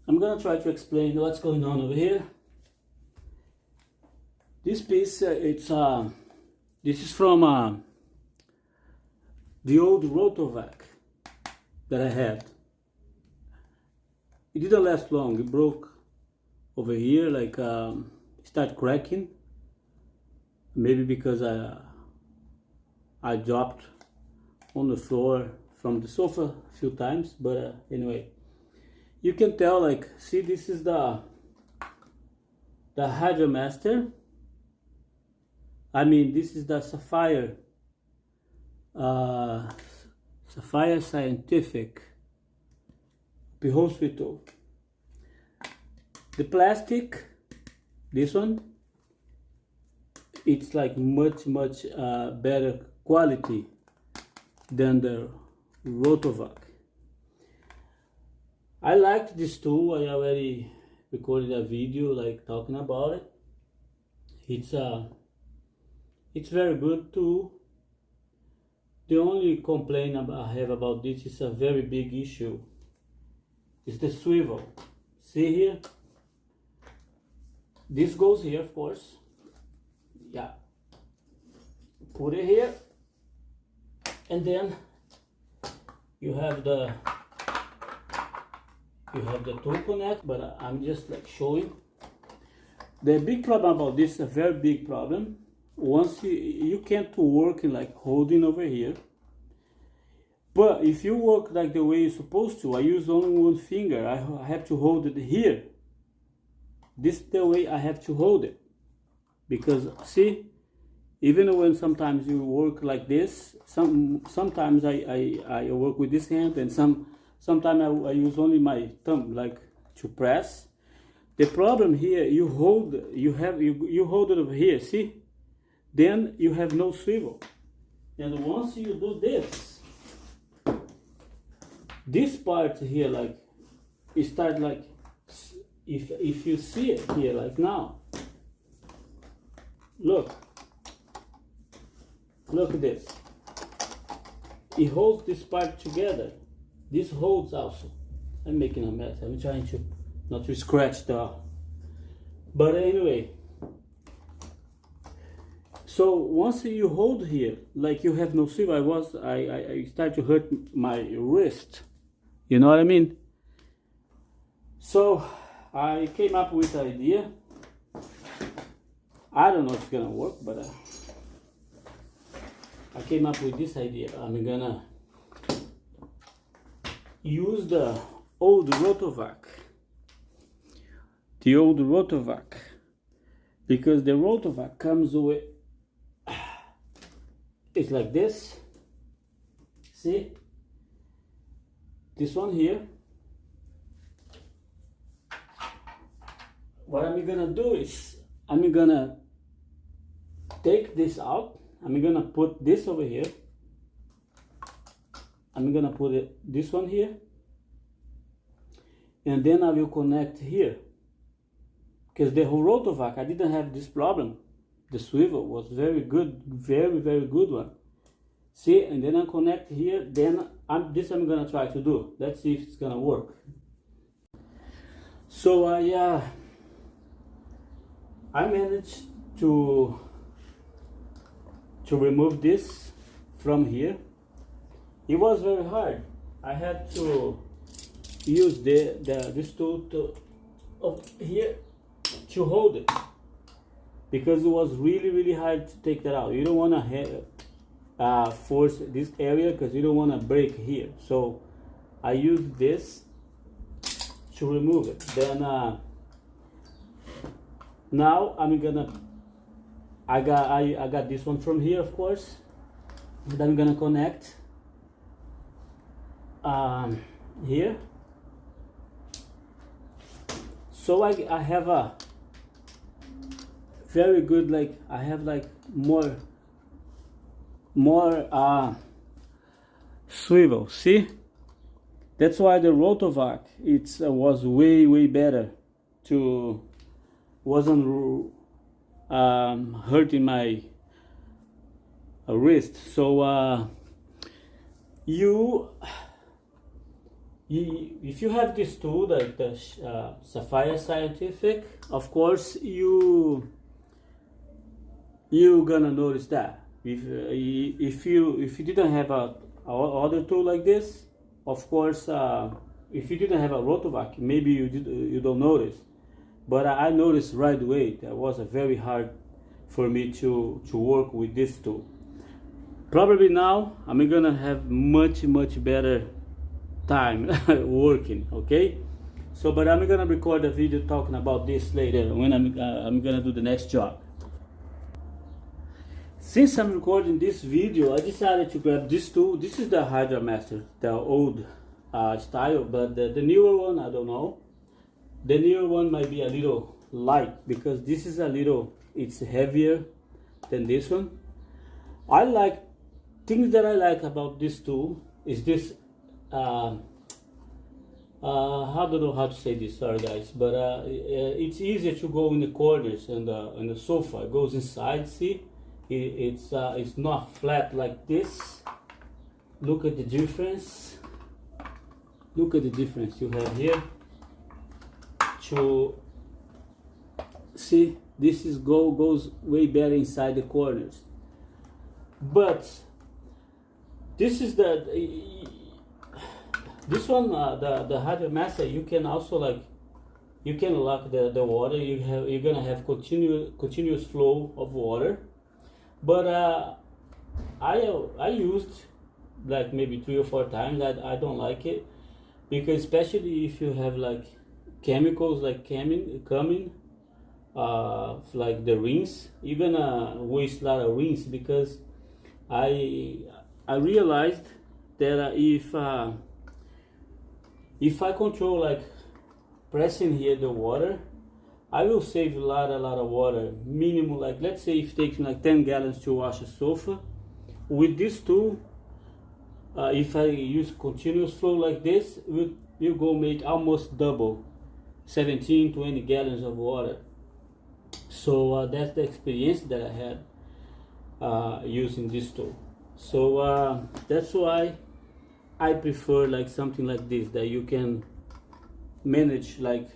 I'm gonna try to explain what's going on over here. This piece, this is from the old rotovac that I had. It didn't last long. It broke over here, like start cracking. Maybe because I dropped on the floor from the sofa a few times, but anyway, you can tell, like, see, this is the Hydromaster. I mean, this is the Sapphire Sapphire Scientific Hospital. The plastic, this one, it's like much better quality than the rotovac. I liked this tool. I already recorded a video like talking about it. It's very good tool. The only complaint I have about this is a very big issue. It's the swivel. See here? This goes here, of course. Yeah. Put it here. And then you have the tool connect, but I'm just like showing. The big problem about this, a very big problem, once you can't work in like holding over here. But if you work like the way you're supposed to, I use only one finger. I have to hold it here. This is the way I have to hold it. Because see, even when sometimes you work like this, sometimes I work with this hand, and sometimes I use only my thumb like to press. The problem here, you hold it over here, see? Then you have no swivel. And once you do this part here, like, it start like, if you see it here, like now, look at this. It holds this part together. This holds also. I'm making a mess. I'm trying to not to scratch the. But anyway. So once you hold here, like you have no swivel, I start to hurt my wrist. You know what I mean? So I came up with an idea. I don't know if it's gonna work, but I came up with this idea. I'm gonna use the old rotovac. The old rotovac. Because the rotovac comes with, it's like this. See? This one here. What I'm gonna do is, I'm gonna take this out. I'm gonna put this over here. I'm gonna put this one here. And then I will connect here. Because the whole rotovac, I didn't have this problem. The swivel was very good, very good one. See, and then I connect here, then I'm gonna try to do. Let's see if it's gonna work. So I managed to remove this from here. It was very hard. I had to use this tool here to hold it, because it was really hard to take that out. You don't want to force this area, because you don't want to break here. So I use this to remove it. Then now I got this one from here, of course, and I'm gonna connect here. So I have a very good, like, I have like more swivel. See, that's why the rotovac was way better. Wasn't hurting my wrist. So if you have this tool like the Sapphire Scientific, of course you're gonna notice that. If you didn't have a other tool like this, of course, if you didn't have a rotovac, maybe you don't notice. But I noticed right away that was a very hard for me to work with this tool. Probably now I'm gonna have much better time working. Okay, so but I'm gonna record a video talking about this later when I'm gonna do the next job. Since I'm recording this video, I decided to grab this tool. This is the Hydra Master, the old style, but the newer one, I don't know. The newer one might be a little light because this is it's heavier than this one. Things that I like about this tool is this, I don't know how to say this, sorry guys, but it's easier to go in the corners and the sofa. It goes inside, see? It's not flat like this. Look at the difference. Look at the difference you have here. To see, this goes way better inside the corners. But this is this one, the Hydra Master. You can also you can lock the water. You're gonna have continuous flow of water. But I used like maybe 3 or 4 times. I don't like it because especially if you have like chemicals like coming like the rinse, you're gonna waste a lot of rinse because I realized that if I control like pressing here the water, I will save a lot of water. Minimum, like let's say if it takes me like 10 gallons to wash a sofa, with this tool, if I use continuous flow like this, you go make almost double, 17-20 gallons of water. So that's the experience that I had using this tool. So that's why I prefer like something like this that you can manage like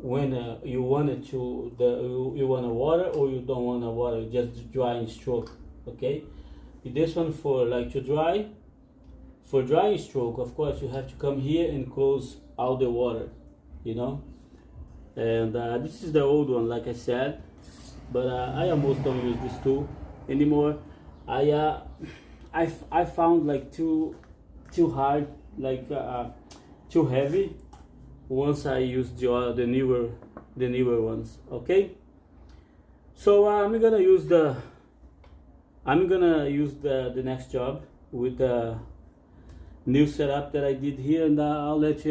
when you want it to you want a water or you don't want a water, just dry and stroke. Okay, this one for like to dry, for dry stroke, of course you have to come here and close all the water, you know. And this is the old one, like I said, but I almost don't use this tool anymore. I found like too hard, like too heavy once I used the newer ones. Okay, so I'm gonna use the next job with the new setup that I did here, and I'll let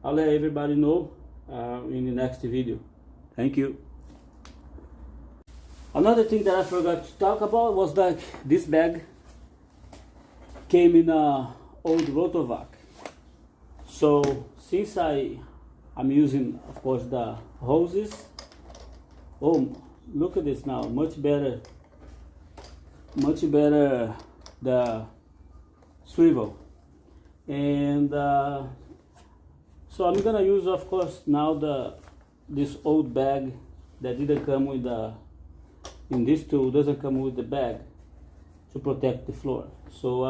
everybody know in the next video. Thank you. Another thing that I forgot to talk about was like this bag came in a old rotovac. So since I'm using, of course, the hoses. Oh, look at this now, much better the swivel. And so I'm gonna use, of course, now this old bag that didn't come with in this tool doesn't come with the bag to protect the floor. So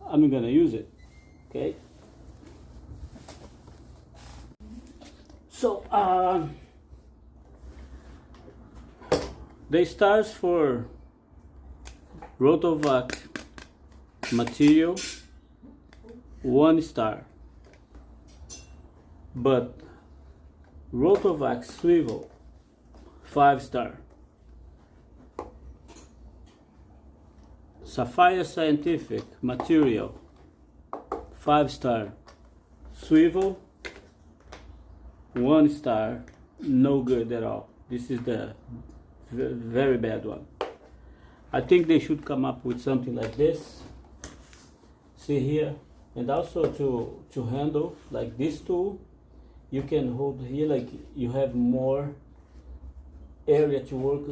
I'm gonna use it. Okay. So the stars for rotovac material, 1 star, but rotovac swivel, 5 star. Sapphire Scientific material, 5 star. Swivel, 1 star, no good at all. This is the very bad one. I think they should come up with something like this. See here, and also to handle like this tool, you can hold here, like you have more area to work.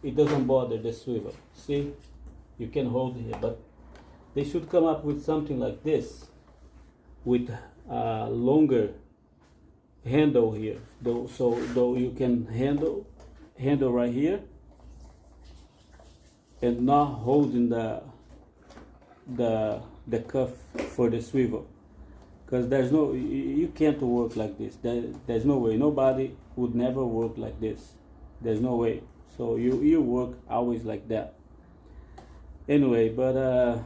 It doesn't bother the swivel. See, you can hold here, but they should come up with something like this with a longer handle here, though you can handle right here and not holding the cuff for the swivel, because you can't work like this. There's no way. Nobody would never work like this. There's no way. So you work always like that. Anyway, but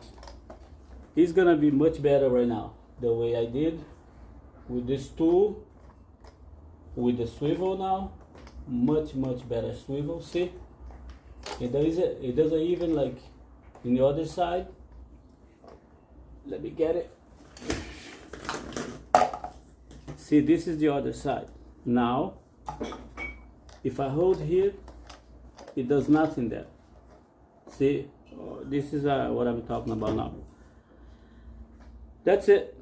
it's gonna be much better right now, the way I did with this tool, with the swivel now. Much better swivel. See, it doesn't even like in the other side. Let me get it. See, this is the other side. Now, if I hold here, it does nothing there. See, this is what I'm talking about now. That's it.